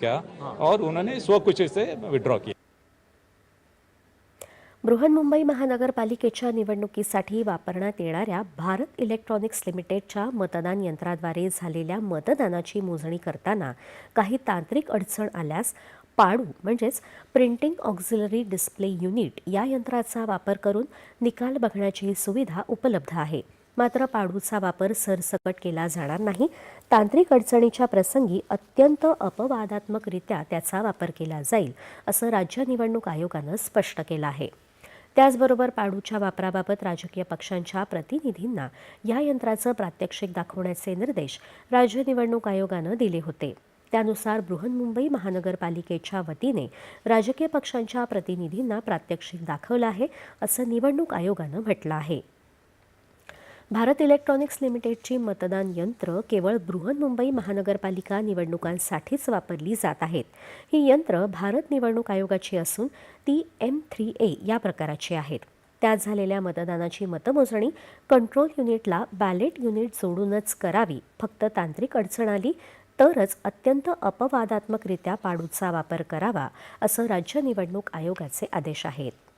KIA और उन्होंने स्वखुशी से withdraw KIA. Brihanmumbai महानगरपालिकेच्या निवडणुकीसाठी वापरण्यात येणाऱ्या भारत इलेक्ट्रॉनिक्स लिमिटेडच्या मतदान यंत्राद्वारे झालेल्या मतदानाची मोजणी करताना काही तांत्रिक अडचण आल्यास पाडू म्हणजेच प्रिंटिंग ऑक्झिलरी डिस्प्ले युनिट या यंत्राचा वापर करून निकाल बघण्याची सुविधा उपलब्ध आहे। मात्र पाडूचा वापर सरसकट केला जाणार नाही। तांत्रिक अडचणीच्या प्रसंगी अत्यंत अपवादात्मकरित्या त्याचा वापर केला जाईल असं राज्य निवडणूक आयोगानं स्पष्ट केलं आहे। त्याचबरोबर पाडूच्या वापराबाबत राजकीय पक्षांच्या प्रतिनिधींना या यंत्राचं प्रात्यक्षिक दाखवण्याचे निर्देश राज्य निवडणूक आयोगानं दिले होते। त्यानुसार बृहन्मुंबई महानगरपालिकेच्या वतीने राजकीय पक्षांच्या प्रतिनिधींना प्रात्यक्षिक दाखवलं आहे असं निवडणूक आयोगानं म्हटलं आहे। भारत इलेक्ट्रॉनिक्स लिमिटेडची मतदान यंत्र केवळ बृहन्मुंबई महानगरपालिका निवडणुकांसाठीच वापरली जात आहेत। ही यंत्र भारत निवडणूक आयोगाची असून ती M3A या प्रकाराची आहेत। त्यात झालेल्या मतदानाची मतमोजणी कंट्रोल युनिटला बॅलेट युनिट जोडूनच करावी। फक्त तांत्रिक अडचण आली तरच अत्यंत अपवादात्मकरित्या पाडूचा वापर करावा असं राज्य निवडणूक आयोगाचे आदेश आहेत।